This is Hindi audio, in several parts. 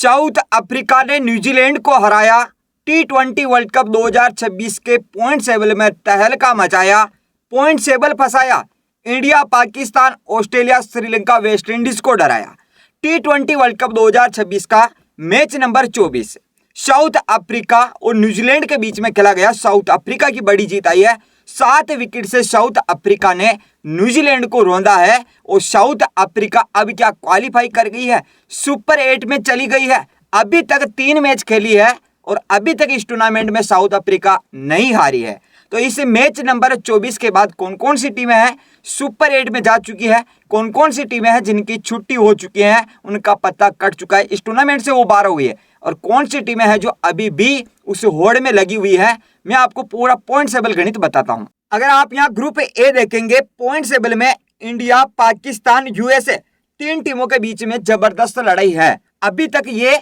साउथ अफ्रीका ने न्यूजीलैंड को हराया। T20 वर्ल्ड कप 2026 के पॉइंट टेबल में तहलका मचाया, पॉइंट टेबल फंसाया। India, Pakistan, Australia, Sri Lanka, West Indies को डराया। T20 वर्ल्ड कप 2026 का मैच नंबर 24 साउथ अफ्रीका और न्यूजीलैंड के बीच में खेला गया। साउथ अफ्रीका की बड़ी जीत आई है। 7 विकेट से साउथ अफ्रीका ने न्यूजीलैंड को रौंदा है और साउथ अफ्रीका अब क्या क्वालिफाई कर गई है, सुपर 8 में चली गई है। अभी तक 3 मैच खेली है और अभी तक इस टूर्नामेंट में साउथ अफ्रीका नहीं हारी है। तो इस मैच नंबर 24 के बाद कौन कौन सी टीमें हैं सुपर 8 में जा चुकी है, कौन कौन सी टीमें हैं जिनकी छुट्टी हो चुकी है, उनका पत्ता कट चुका है, इस टूर्नामेंट से वो बाहर हुई है, और कौन सी टीमें हैं जो अभी भी उस होड़ में लगी हुई है, मैं आपको पूरा पॉइंट टेबल गणित बताता हूं। अगर आप यहां ग्रुप ए देखेंगे, पॉइंट टेबल में इंडिया, पाकिस्तान, यूएसए 3 टीमों के बीच में जबरदस्त लड़ाई है। अभी तक ये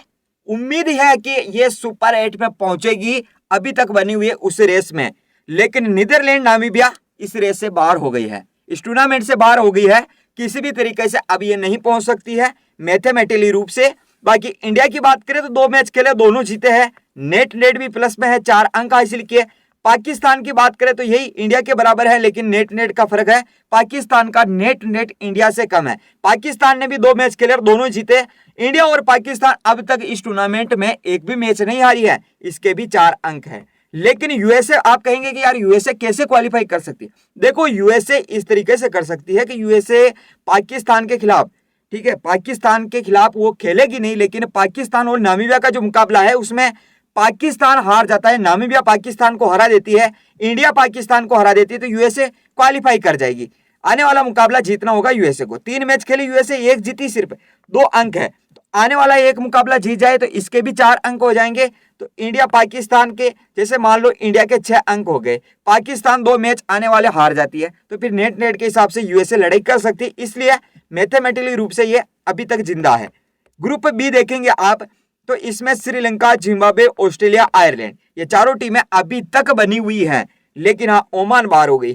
उम्मीद है कि ये सुपर 8 में पहुंचेगी, अभी तक बनी हुई है उस रेस में, लेकिन नीदरलैंड, नामीबिया इस रेस से बाहर हो गई है, इस टूर्नामेंट से बाहर हो गई है। किसी भी तरीके से अब ये नहीं पहुंच सकती है मैथमेटिकली रूप से। बाकी इंडिया की बात करें तो 2 मैच खेले, दोनों जीते हैं, नेट भी प्लस में है, 4 अंक हासिल किए। पाकिस्तान की बात करें तो यही इंडिया के बराबर है, लेकिन नेट का फर्क है, पाकिस्तान का नेट इंडिया से कम है। पाकिस्तान ने भी 2 मैच खेले और दोनों जीते। इंडिया और पाकिस्तान अब तक इस टूर्नामेंट में एक भी मैच नहीं हारी है, इसके भी 4 अंक है। लेकिन यूएसए, आप कहेंगे कि यार यूएसए कैसे क्वालिफाई कर सकती है? देखो, यूएसए इस तरीके से कर सकती है कि यूएसए पाकिस्तान के खिलाफ, ठीक है, पाकिस्तान के खिलाफ वो खेलेगी नहीं, लेकिन पाकिस्तान और नामीबिया का जो मुकाबला है उसमें पाकिस्तान हार जाता है, नामीबिया पाकिस्तान को हरा देती है, इंडिया पाकिस्तान को हरा देती है, तो यूएसए क्वालिफाई कर जाएगी। आने वाला मुकाबला जीतना होगा यूएसए को। 3 मैच खेले यूएसए, 1 जीती, सिर्फ 2 अंक है। तो आने वाला एक मुकाबला जीत जाए तो इसके भी 4 अंक हो जाएंगे। तो इंडिया पाकिस्तान के, जैसे मान लो इंडिया के 6 अंक हो गए, पाकिस्तान 2 मैच आने वाले हार जाती है, तो फिर नेट के हिसाब से यूएसए लड़ाई कर सकती है, इसलिए मैथमेटिकली रूप से ये अभी तक जिंदा है। ग्रुप बी देखेंगे आप तो इसमें श्रीलंका, जिम्बाब्वे, ऑस्ट्रेलिया, आयरलैंड, ये चारों टीमें अभी तक बनी हुई हैं। लेकिन हाँ, ओमान बाहर हो गई,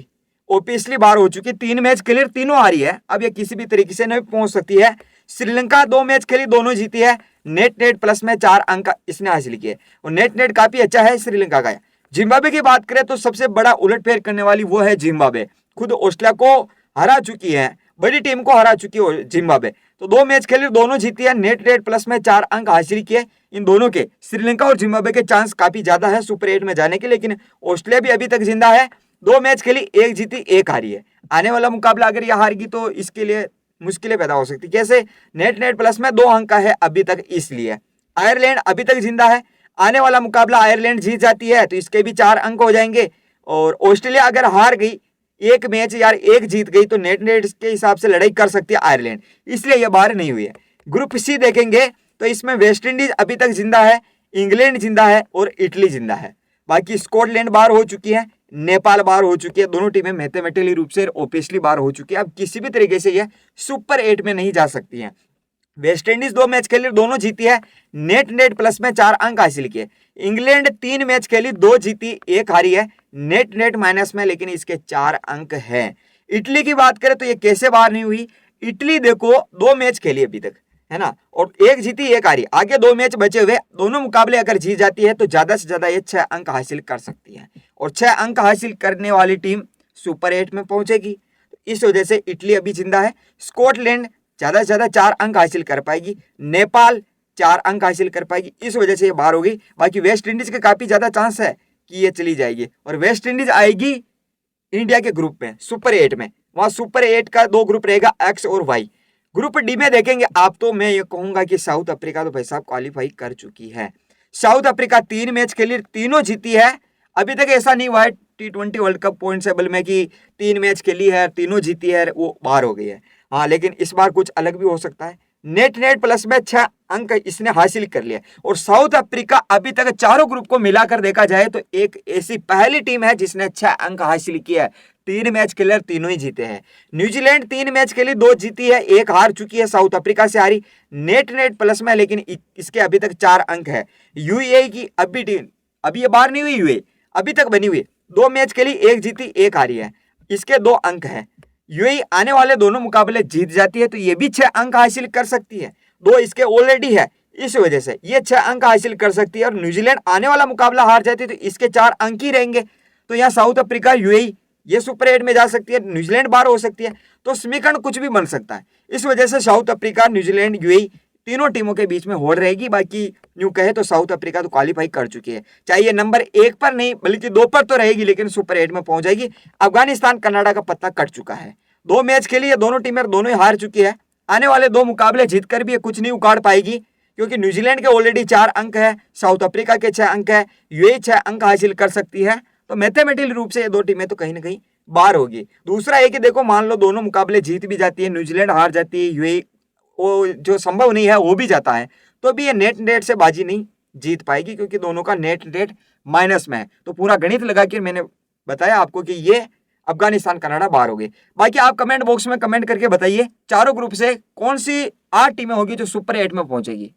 वो पिछली बार हो चुकी, 3 मैच खेली, तीनों हारी है, अब ये किसी भी तरीके से नहीं पहुंच सकती है। श्रीलंका 2 मैच खेली, दोनों जीती है, नेट प्लस में 4 अंक इसने हासिल किए और नेट काफी अच्छा है श्रीलंका का। जिम्बाब्वे की बात करें तो सबसे बड़ा उलटफेर करने वाली वो है जिम्बाब्वे, खुद ऑस्ट्रेलिया को हरा चुकी है, बड़ी टीम को हरा चुकी है जिम्बाब्वे। तो 2 मैच खेले, दोनों जीती है, नेट प्लस में 4 अंक हासिल किए। इन दोनों के, श्रीलंका और जिम्बाब्वे के चांस काफी ज्यादा है सुपर 8 में जाने के, लेकिन ऑस्ट्रेलिया भी अभी तक जिंदा है, 2 मैच खेली, 1 जीती, 1 हारी है। आने वाला मुकाबला अगर यह हारेगी तो इसके लिए मुश्किलें पैदा हो सकती, कैसे? नेट प्लस में 2 अंक का है अभी तक, इसलिए। आयरलैंड अभी तक जिंदा है, आने वाला मुकाबला आयरलैंड जीत जाती है तो इसके भी 4 अंक हो जाएंगे। और ऑस्ट्रेलिया अगर हार गई, 1 मैच यार 1 जीत गई, तो नेट के हिसाब से लड़ाई कर सकती है आयरलैंड, इसलिए यह बाहर नहीं हुई है। ग्रुप सी देखेंगे तो इसमें वेस्ट इंडीज अभी तक जिंदा है, इंग्लैंड जिंदा है और इटली जिंदा है। बाकी स्कॉटलैंड बाहर हो चुकी है, नेपाल बाहर हो चुकी है, दोनों टीमें मैथमेटिकली रूप से ऑब्वियसली बाहर हो चुकी है, अब किसी भी तरीके से यह सुपर 8 में नहीं जा सकती है। वेस्ट इंडीज 2 मैच खेली, दोनों जीती है, नेट प्लस में 4 अंक हासिल किए। इंग्लैंड 3 मैच खेली, 2 जीती, 1 हारी है, नेट माइनस में, लेकिन इसके 4 अंक हैं। इटली की बात करें तो ये कैसे बाहर नहीं हुई? इटली देखो 2 मैच खेली अभी तक, है ना, और 1 जीती, 1 हारी, आगे 2 मैच बचे हुए, दोनों मुकाबले अगर जीत जाती है तो ज्यादा से ज्यादा ये 6 अंक हासिल कर सकती है, और 6 अंक हासिल करने वाली टीम सुपर 8 में पहुंचेगी। इस वजह से इटली अभी जिंदा है। स्कॉटलैंड ज्यादा से ज्यादा 4 अंक हासिल कर पाएगी, नेपाल 4 अंक हासिल कर पाएगी, इस वजह से ये बाहर हो गई। बाकी वेस्ट इंडीज के काफी ज्यादा चांस है कि ये चली जाएगी, और वेस्ट इंडीज आएगी इंडिया के ग्रुप में सुपर 8 में, वहां सुपर 8 का 2 ग्रुप रहेगा, एक्स और वाई। ग्रुप डी में देखेंगे आप तो मैं ये कहूंगा कि साउथ अफ्रीका तो भाई साहब क्वालिफाई कर चुकी है। साउथ अफ्रीका 3 मैच खेली, तीनों जीती है, अभी तक ऐसा नहीं हुआ है T20 world cup point table में कि 3 मैच खेली है, तीनों जीती है, वो बाहर हो गई है। हाँ, लेकिन इस बार कुछ अलग भी हो सकता है। नेट प्लस में 6 अंक इसने हासिल कर लिया, और साउथ अफ्रीका अभी तक चारों ग्रुप को मिलाकर देखा जाए तो एक ऐसी पहली टीम है जिसने 6 अंक हासिल किया है। 3 मैच खेले, तीनों ही जीते हैं। न्यूजीलैंड 3 मैच खेली, 2 जीती है, 1 हार चुकी है, साउथ अफ्रीका से हारी, नेट प्लस में, लेकिन इसके अभी तक 4 अंक है। यूएई की अभी टीम, अभी ये बाहर नहीं हुई, यूएई अभी तक बनी हुई, 2 मैच खेली, 1 जीती, 1 हारी है, इसके 2 अंक है। यूएई आने वाले दोनों मुकाबले जीत जाती है तो ये भी 6 अंक हासिल कर सकती है, 2 इसके ऑलरेडी है, इस वजह से ये 6 अंक हासिल कर सकती है और न्यूजीलैंड आने वाला मुकाबला हार जाती है तो इसके 4 अंक ही रहेंगे। तो यहाँ साउथ अफ्रीका, यूएई ये सुपर 8 में जा सकती है, न्यूजीलैंड बाहर हो सकती है। तो समीकरण कुछ भी बन सकता है। इस वजह से साउथ अफ्रीका, न्यूजीलैंड, यूएई तीनों टीमों के बीच में होड़ रहेगी। बाकी यूं कहे तो साउथ अफ्रीका तो क्वालिफाई कर चुकी है, चाहे ये नंबर 1 पर नहीं बल्कि 2 पर तो रहेगी, लेकिन सुपर 8 में पहुंच जाएगी। अफगानिस्तान कनाडा का पत्ता कट चुका है। 2 मैच खेली है, दोनों टीमें दोनों ही हार चुकी है। आने वाले 2 मुकाबले जीतकर भी ये कुछ नहीं उखाड़ पाएगी, क्योंकि न्यूजीलैंड के ऑलरेडी 4 अंक है, साउथ अफ्रीका के 6 अंक है, यूएई 6 अंक हासिल कर सकती है। तो मैथमेटिकल रूप से ये 2 टीमें तो कहीं ना कहीं बाहर होगी। दूसरा है कि देखो, मान लो दोनों मुकाबले जीत भी जाती है, न्यूजीलैंड हार जाती है, यूएई वो जो संभव नहीं है वो भी जाता है, तो भी ये नेट रेट से बाजी नहीं जीत पाएगी, क्योंकि दोनों का नेट रेट माइनस में है। तो पूरा गणित लगा के मैंने बताया आपको कि ये अफगानिस्तान कनाडा बाहर हो गए। बाकी आप कमेंट बॉक्स में कमेंट करके बताइए चारों ग्रुप से कौन सी 8 टीमें होगी जो सुपर 8 में पहुंचेगी।